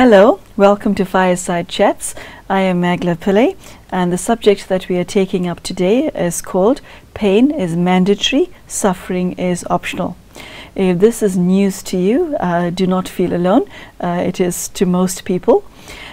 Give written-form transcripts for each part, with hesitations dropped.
Hello, welcome to Fireside Chats. I am Magela Pillai, and the subject that we are taking up today is called Pain is Mandatory, Suffering is Optional. If this is news to you, do not feel alone. It is to most people.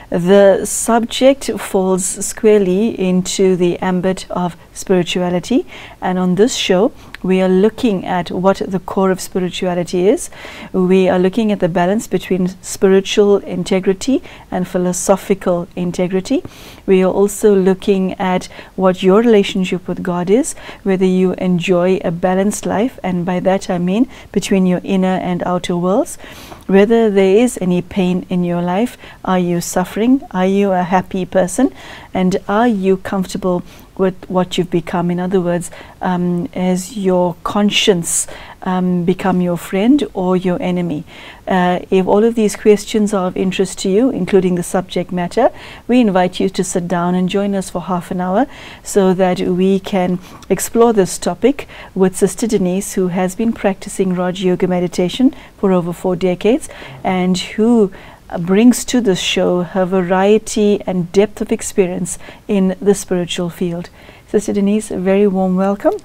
The subject falls squarely into the ambit of spirituality, and on this show we are looking at what the core of spirituality is. We are looking at the balance between spiritual integrity and philosophical integrity. We are also looking at what your relationship with God is, whether you enjoy a balanced life, and by that I mean between your inner and outer worlds, whether there is any pain in your life. Are you suffering? Are you a happy person? And are you comfortable with what you've become? In other words, has your conscience become your friend or your enemy? If all of these questions are of interest to you, including the subject matter, we invite you to sit down and join us for half an hour so that we can explore this topic with Sister Denise, who has been practicing Rajyoga Meditation for over 4 decades and who brings to this show her variety and depth of experience in the spiritual field. Sister Denise, a very warm welcome.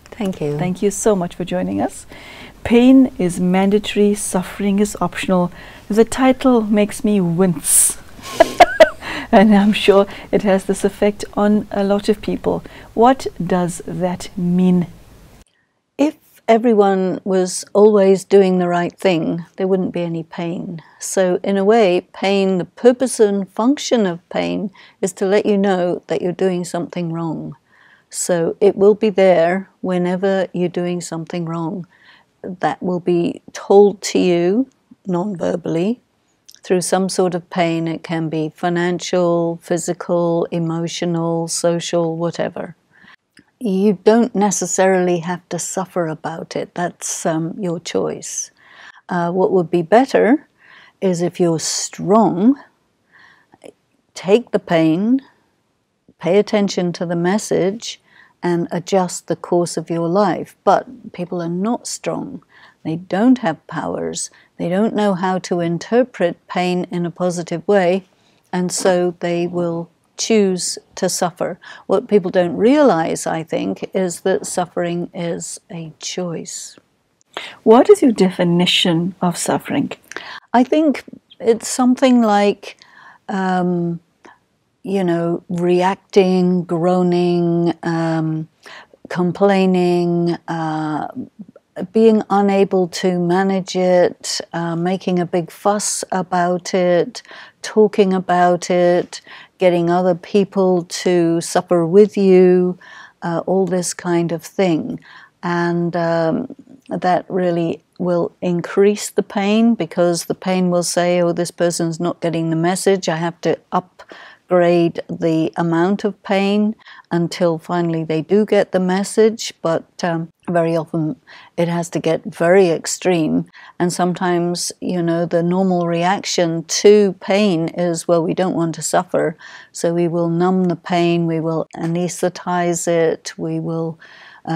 Thank you. Thank you so much for joining us. Pain is mandatory, suffering is optional. The title makes me wince. And I'm sure it has this effect on a lot of people. What does that mean? If everyone was always doing the right thing, there wouldn't be any pain. So in a way, pain, the purpose and function of pain is to let you know that you're doing something wrong. So it will be there whenever you're doing something wrong. That will be told to you non-verbally through some sort of pain. It can be financial, physical, emotional, social, whatever. You don't necessarily have to suffer about it. That's your choice. What would be better is if you're strong, take the pain, pay attention to the message, and adjust the course of your life. But people are not strong. They don't have powers. They don't know how to interpret pain in a positive way, and so they will choose to suffer. What people don't realize, I think, is that suffering is a choice. What is your definition of suffering? I think it's something like, reacting, groaning, complaining, being unable to manage it, making a big fuss about it, talking about it, getting other people to suffer with you, all this kind of thing. And that really will increase the pain, because the pain will say, oh, this person's not getting the message. I have to upgrade the amount of pain until finally they do get the message. But very often it has to get very extreme. And sometimes, the normal reaction to pain is, well, we don't want to suffer. So we will numb the pain, we will anesthetize it, we will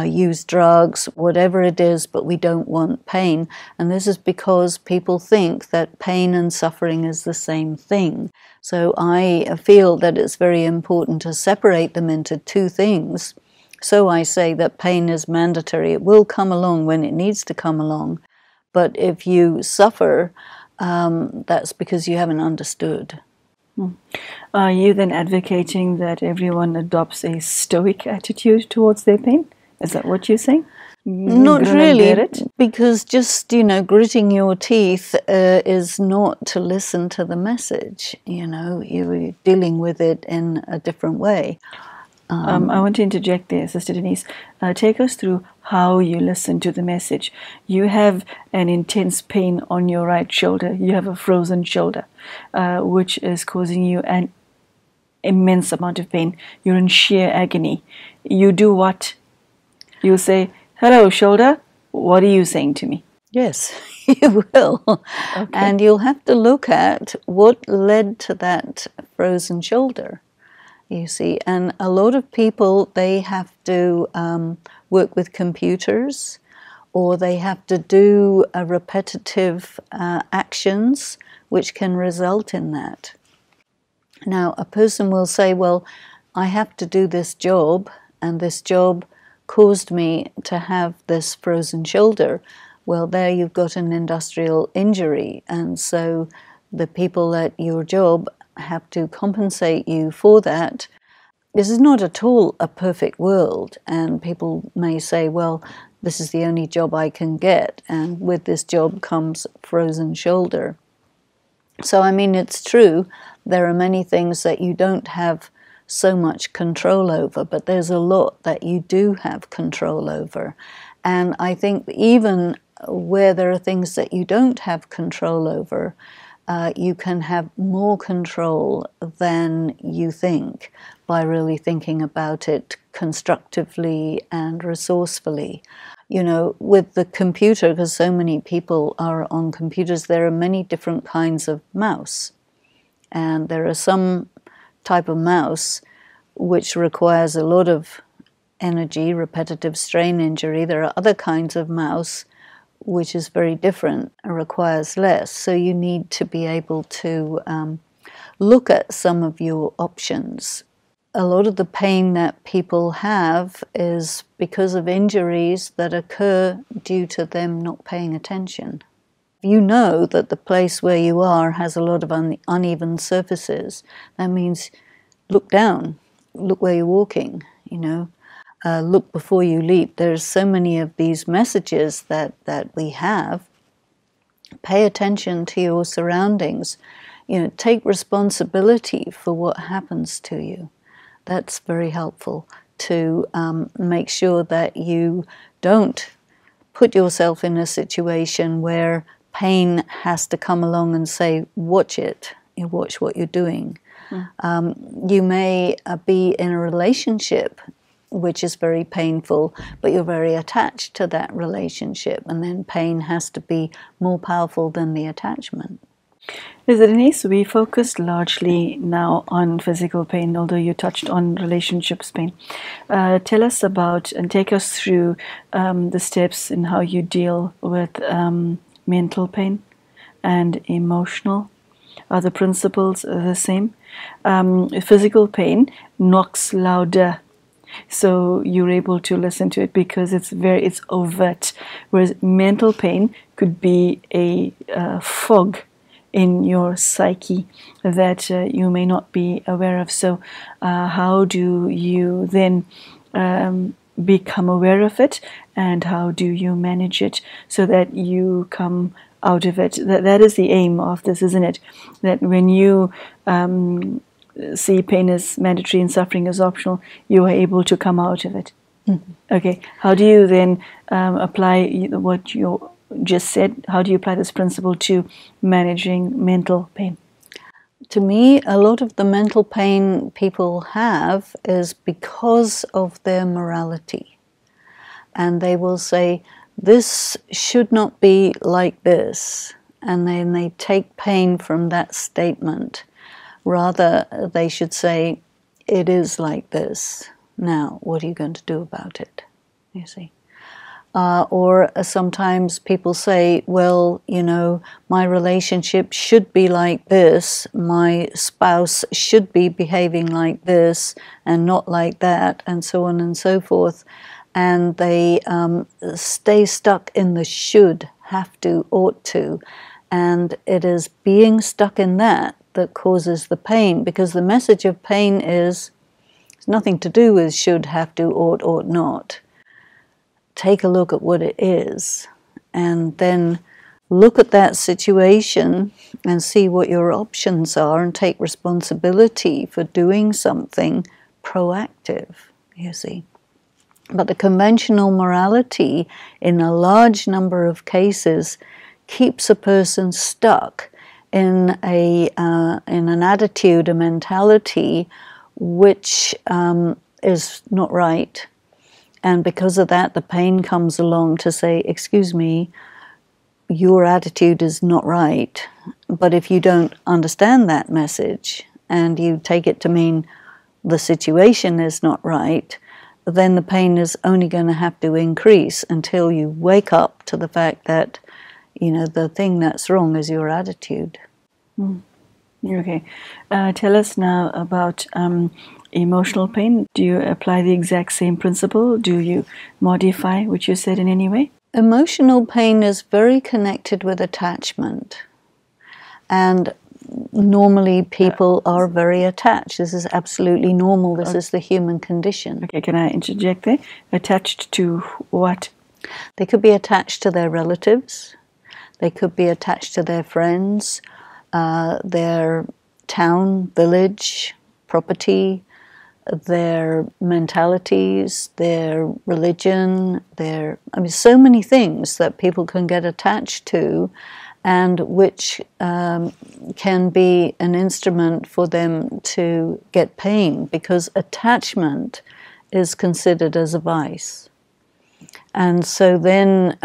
use drugs, whatever it is, but we don't want pain. And this is because people think that pain and suffering is the same thing. So I feel that it's very important to separate them into two things. So I say that pain is mandatory. It will come along when it needs to come along. But if you suffer, that's because you haven't understood. Are you then advocating that everyone adopts a stoic attitude towards their pain? Is that what you're saying? Not really, because just, gritting your teeth is not to listen to the message. You're dealing with it in a different way. I want to interject there, Sister Denise. Take us through how you listen to the message. You have an intense pain on your right shoulder. You have a frozen shoulder, which is causing you an immense amount of pain. You're in sheer agony. You do what? You say, hello, shoulder, what are you saying to me? Yes, you will. Okay. And you'll have to look at what led to that frozen shoulder, you see. And a lot of people, they have to work with computers, or they have to do repetitive actions which can result in that. Now, a person will say, well, I have to do this job, and this job caused me to have this frozen shoulder. Well, there you've got an industrial injury, and so the people at your job have to compensate you for that. This is not at all a perfect world, and people may say, well, this is the only job I can get, and with this job comes frozen shoulder. So, I mean, it's true, there are many things that you don't have so much control over, but there's a lot that you do have control over. And I think even where there are things that you don't have control over, you can have more control than you think by really thinking about it constructively and resourcefully. You know, with the computer, because so many people are on computers, there are many different kinds of mouse. And there are some type of mouse which requires a lot of energy, repetitive strain injury. There are other kinds of mouse which is very different and requires less. So you need to be able to look at some of your options. A lot of the pain that people have is because of injuries that occur due to them not paying attention. You know that the place where you are has a lot of uneven surfaces. That means look down, look where you're walking, you know. Look before you leap. There's so many of these messages that we have. Pay attention to your surroundings. You know, take responsibility for what happens to you. That's very helpful to make sure that you don't put yourself in a situation where pain has to come along and say, watch it, you watch what you're doing. You may be in a relationship which is very painful, but you're very attached to that relationship, and then pain has to be more powerful than the attachment. Denise, we focused largely now on physical pain, although you touched on relationships pain. Tell us about and take us through the steps in how you deal with mental pain and emotional. Are the principles the same? Physical pain knocks louder, so you're able to listen to it because it's overt, whereas mental pain could be a fog in your psyche that you may not be aware of. So how do you then become aware of it, and how do you manage it so that you come out of it? That is the aim of this, isn't it? That when you see pain as mandatory and suffering as optional, you are able to come out of it. Mm-hmm. Okay, how do you then apply what you just said? How do you apply this principle to managing mental pain? To me, a lot of the mental pain people have is because of their morality. And they will say, this should not be like this. And then they take pain from that statement. Rather, they should say, it is like this. Now, what are you going to do about it? You see? Or sometimes people say, well, you know, my relationship should be like this. My spouse should be behaving like this and not like that, and so on and so forth. And they stay stuck in the should, have to, ought to. And it is being stuck in that causes the pain, because the message of pain is it's nothing to do with should, have to, ought not. Take a look at what it is, and then look at that situation and see what your options are, and take responsibility for doing something proactive, you see. But the conventional morality, in a large number of cases, keeps a person stuck in an attitude, a mentality, which is not right. And because of that, the pain comes along to say, excuse me, your attitude is not right. But if you don't understand that message and you take it to mean the situation is not right, then the pain is only going to have to increase until you wake up to the fact that, you know, the thing that's wrong is your attitude. Okay. Tell us now about emotional pain. Do you apply the exact same principle? Do you modify what you said in any way? Emotional pain is very connected with attachment. And normally people are very attached. This is absolutely normal. This is the human condition. Okay, can I interject there? Attached to what? They could be attached to their relatives. They could be attached to their friends, their town, village, property, their mentalities, their religion, so many things that people can get attached to, and which can be an instrument for them to get pain, because attachment is considered as a vice. And so then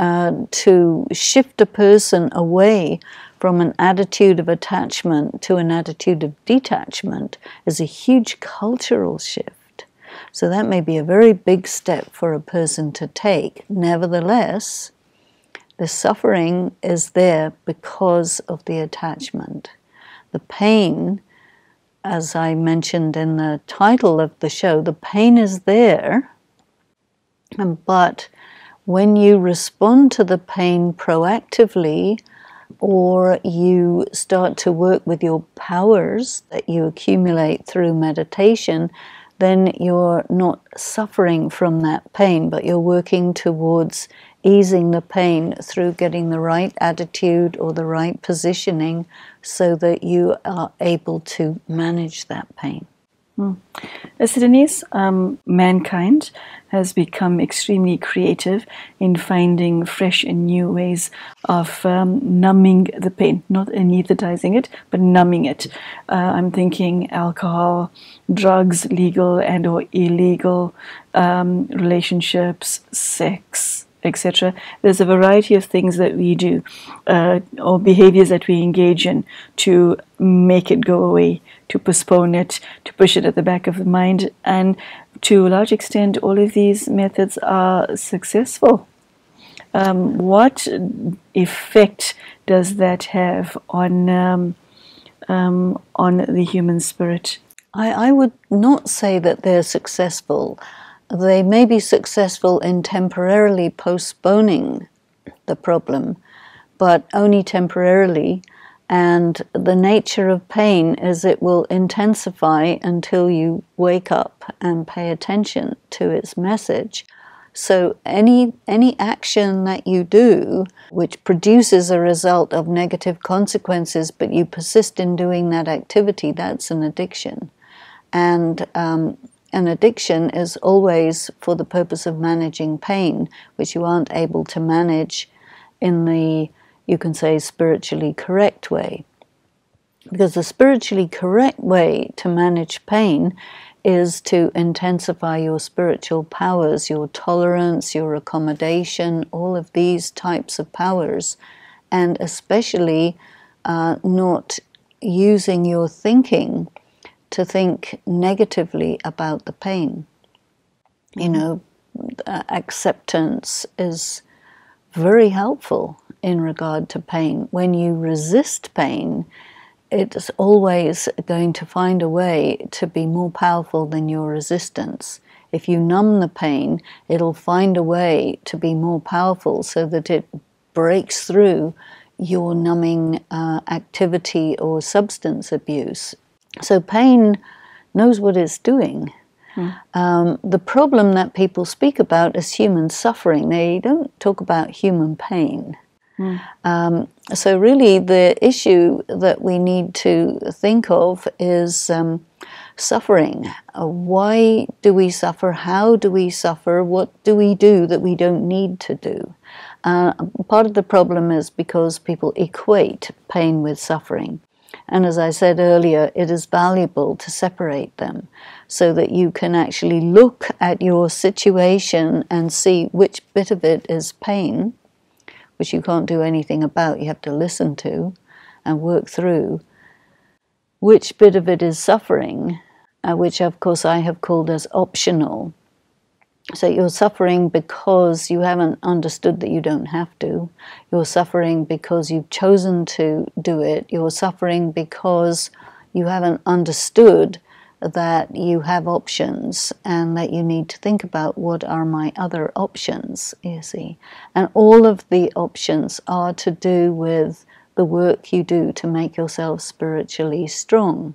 to shift a person away from an attitude of attachment to an attitude of detachment is a huge cultural shift. So that may be a very big step for a person to take. Nevertheless, the suffering is there because of the attachment. The pain, as I mentioned in the title of the show, the pain is there, but when you respond to the pain proactively, or you start to work with your powers that you accumulate through meditation, then you're not suffering from that pain, but you're working towards easing the pain through getting the right attitude or the right positioning so that you are able to manage that pain. So Denise, mankind has become extremely creative in finding fresh and new ways of numbing the pain, not anesthetizing it, but numbing it. I'm thinking alcohol, drugs, legal and or illegal, relationships, sex, etc. There's a variety of things that we do or behaviors that we engage in to make it go away, to postpone it, to push it at the back of the mind. And to a large extent, all of these methods are successful. What effect does that have on the human spirit? I would not say that they're successful. They may be successful in temporarily postponing the problem, but only temporarily. And the nature of pain is it will intensify until you wake up and pay attention to its message. So any action that you do which produces a result of negative consequences, but you persist in doing that activity, that's an addiction. And an addiction is always for the purpose of managing pain, which you aren't able to manage in the, you can say, spiritually correct way. Because the spiritually correct way to manage pain is to intensify your spiritual powers, your tolerance, your accommodation, all of these types of powers, and especially not using your thinking to think negatively about the pain. You know, acceptance is very helpful in regard to pain. When you resist pain, it's always going to find a way to be more powerful than your resistance. If you numb the pain, it'll find a way to be more powerful so that it breaks through your numbing activity or substance abuse. So pain knows what it's doing. The problem that people speak about is human suffering. They don't talk about human pain. So really the issue that we need to think of is suffering. Why do we suffer? How do we suffer? What do we do that we don't need to do? Part of the problem is because people equate pain with suffering. And as I said earlier, it is valuable to separate them so that you can actually look at your situation and see which bit of it is pain, which you can't do anything about, you have to listen to and work through, which bit of it is suffering, which of course I have called as optional, So you're suffering because you haven't understood that you don't have to. You're suffering because you've chosen to do it. You're suffering because you haven't understood that you have options and that you need to think about what are my other options, you see. And all of the options are to do with the work you do to make yourself spiritually strong.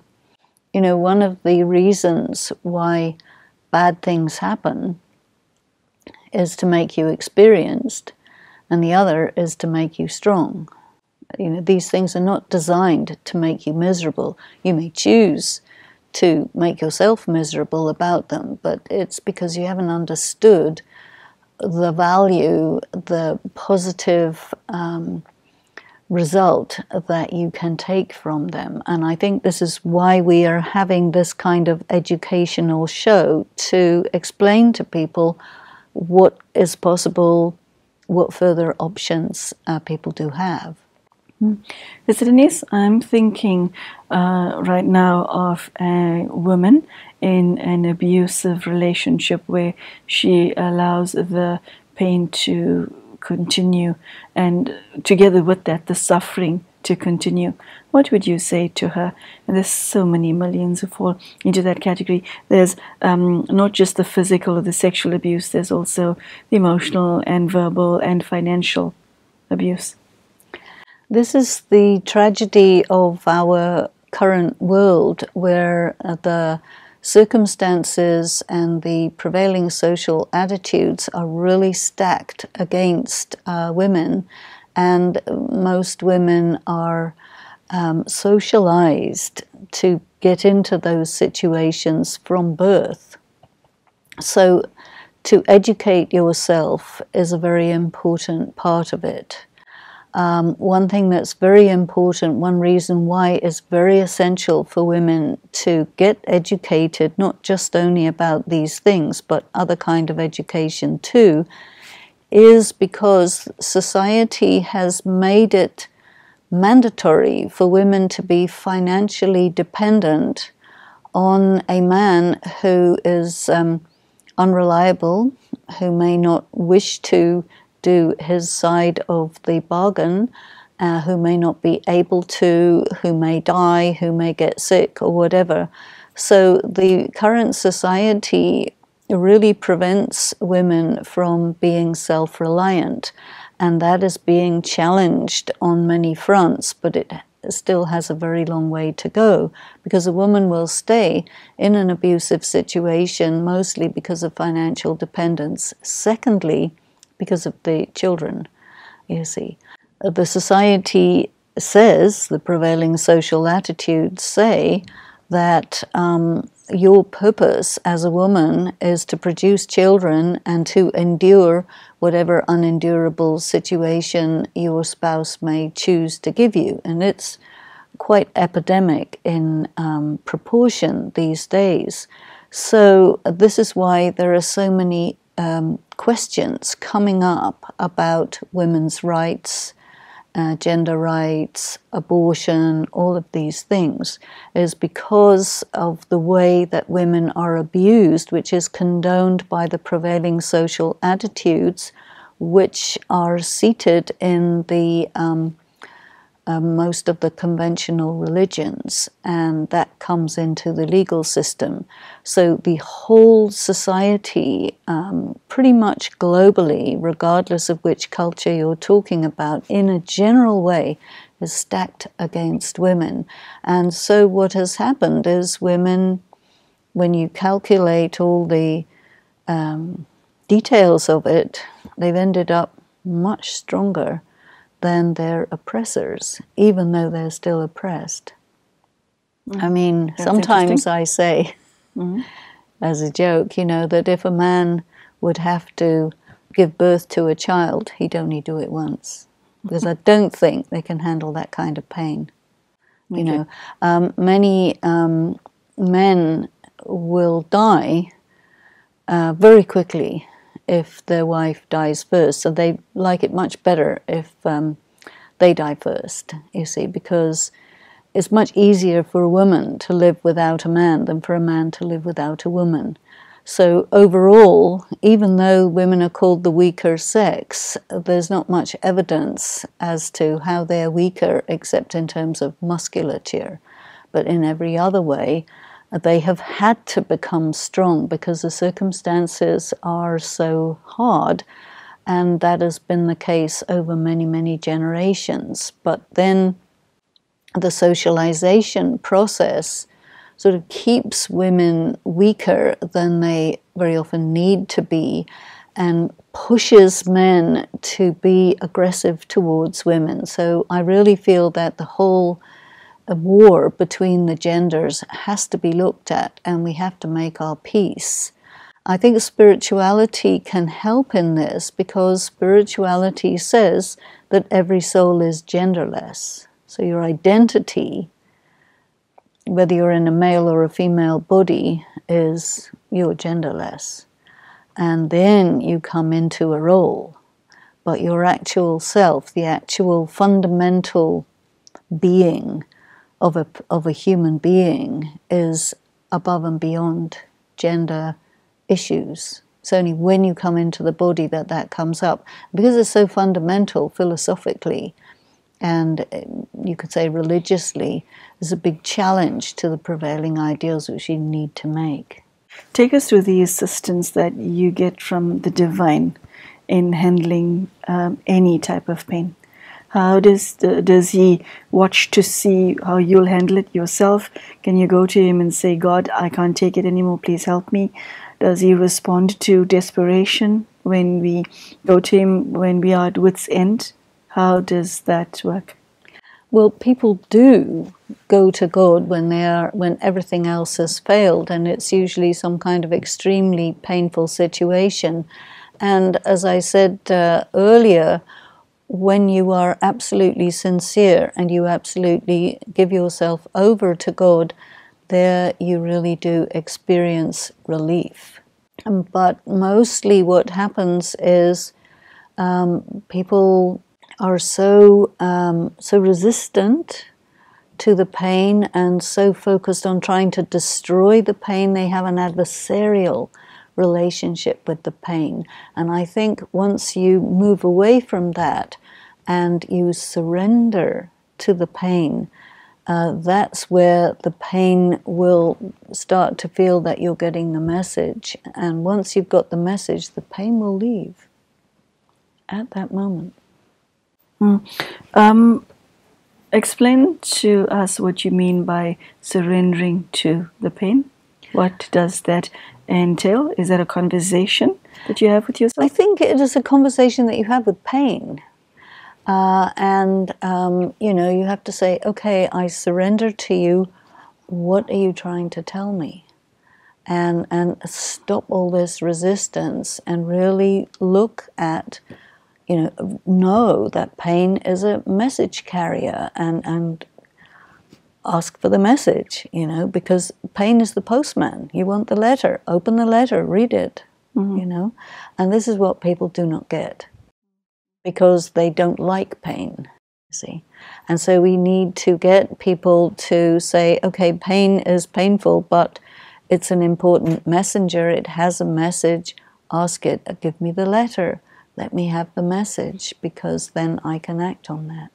You know, one of the reasons why bad things happen is to make you experienced, and the other is to make you strong. You know, these things are not designed to make you miserable. You may choose to make yourself miserable about them, but it's because you haven't understood the value, the positive result that you can take from them. And I think this is why we are having this kind of educational show, to explain to people what is possible, what further options people do have. So Denise, I'm thinking right now of a woman in an abusive relationship where she allows the pain to continue, and together with that, the suffering to continue. What would you say to her? And there's so many millions who fall into that category. There's not just the physical or the sexual abuse, there's also the emotional and verbal and financial abuse. This is the tragedy of our current world, where the circumstances and the prevailing social attitudes are really stacked against women, and most women are socialized to get into those situations from birth. So to educate yourself is a very important part of it. One thing that's very important, one reason why it's very essential for women to get educated, not just only about these things, but other kind of education too, is because society has made it mandatory for women to be financially dependent on a man who is unreliable, who may not wish to do his side of the bargain, who may not be able to, who may die, who may get sick or whatever. So the current society really prevents women from being self-reliant, and that is being challenged on many fronts, but it still has a very long way to go, because a woman will stay in an abusive situation mostly because of financial dependence. Secondly, because of the children, you see. The society says, the prevailing social attitudes say, that your purpose as a woman is to produce children and to endure whatever unendurable situation your spouse may choose to give you. And it's quite epidemic in proportion these days. So this is why there are so many questions coming up about women's rights, gender rights, abortion, all of these things, is because of the way that women are abused, which is condoned by the prevailing social attitudes, which are seated in the most of the conventional religions, and that comes into the legal system. So the whole society, pretty much globally, regardless of which culture you're talking about, in a general way, is stacked against women. And so what has happened is women, when you calculate all the details of it, they've ended up much stronger than their oppressors, even though they're still oppressed. I mean, That's sometimes I say, as a joke, you know, that if a man would have to give birth to a child, he'd only do it once, because I don't think they can handle that kind of pain. You know, many men will die very quickly if their wife dies first. So they like it much better if they die first, you see, because it's much easier for a woman to live without a man than for a man to live without a woman. So overall, even though women are called the weaker sex, there's not much evidence as to how they're weaker except in terms of musculature. But in every other way, they have had to become strong because the circumstances are so hard, and that has been the case over many, many generations. But then the socialization process sort of keeps women weaker than they very often need to be, and pushes men to be aggressive towards women. So I really feel that the whole war between the genders has to be looked at, and we have to make our peace. I think spirituality can help in this, because spirituality says that every soul is genderless. So your identity, whether you're in a male or a female body, is you're genderless. And then you come into a role. But your actual self, the actual fundamental being of a human being, is above and beyond gender issues. It's only when you come into the body that that comes up. Because it's so fundamental philosophically, and you could say religiously, is a big challenge to the prevailing ideals which you need to make. Take us through the assistance that you get from the divine in handling any type of pain. How does he watch to see how you'll handle it yourself? Can you go to him and say, God, I can't take it anymore, please help me? Does he respond to desperation when we go to him when we are at wit's end? How does that work? Well, people do go to God when everything else has failed, and it's usually some kind of extremely painful situation. And as I said earlier, when you are absolutely sincere and you absolutely give yourself over to God, there you really do experience relief. But mostly what happens is people are so resistant to the pain and so focused on trying to destroy the pain, they have an adversarial relationship with the pain. And I think once you move away from that and you surrender to the pain, that's where the pain will start to feel that you're getting the message. And once you've got the message, the pain will leave at that moment. Explain to us what you mean by surrendering to the pain. What does that entail? Is that a conversation that you have with yourself? I think it is a conversation that you have with pain. You have to say, okay, I surrender to you. What are you trying to tell me? And stop all this resistance and really look at, know that pain is a message carrier, and ask for the message, because pain is the postman. You want the letter, open the letter, read it, and this is what people do not get, because they don't like pain, see. And so we need to get people to say, okay, pain is painful, but it's an important messenger. It has a message. Ask it, give me the letter. Let me have the message, because then I can act on that.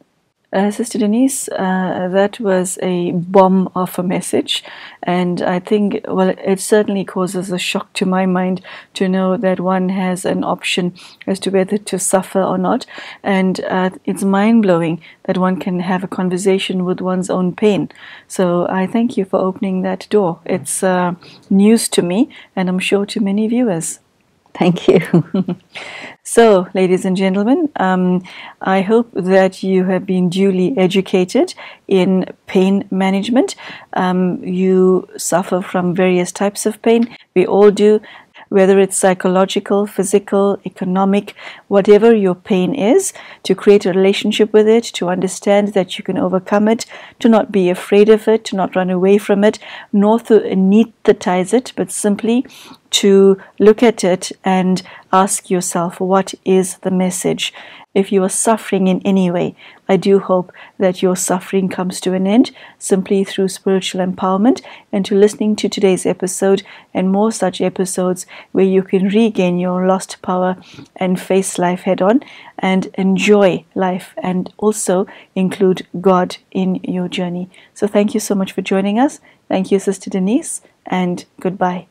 Sister Denise, that was a bomb of a message, and I think, it certainly causes a shock to my mind to know that one has an option as to whether to suffer or not, and it's mind-blowing that one can have a conversation with one's own pain. So I thank you for opening that door. It's news to me, and I'm sure to many viewers. Thank you. So, ladies and gentlemen, I hope that you have been duly educated in pain management. You suffer from various types of pain. We all do, whether it's psychological, physical, economic, whatever your pain is, to create a relationship with it, to understand that you can overcome it, to not be afraid of it, to not run away from it, nor to anesthetize it, but simply to look at it and ask yourself, what is the message? If you are suffering in any way, I do hope that your suffering comes to an end simply through spiritual empowerment, and to listening to today's episode and more such episodes where you can regain your lost power and face life head on and enjoy life, and also include God in your journey. So thank you so much for joining us. Thank you, Sister Denise, and goodbye.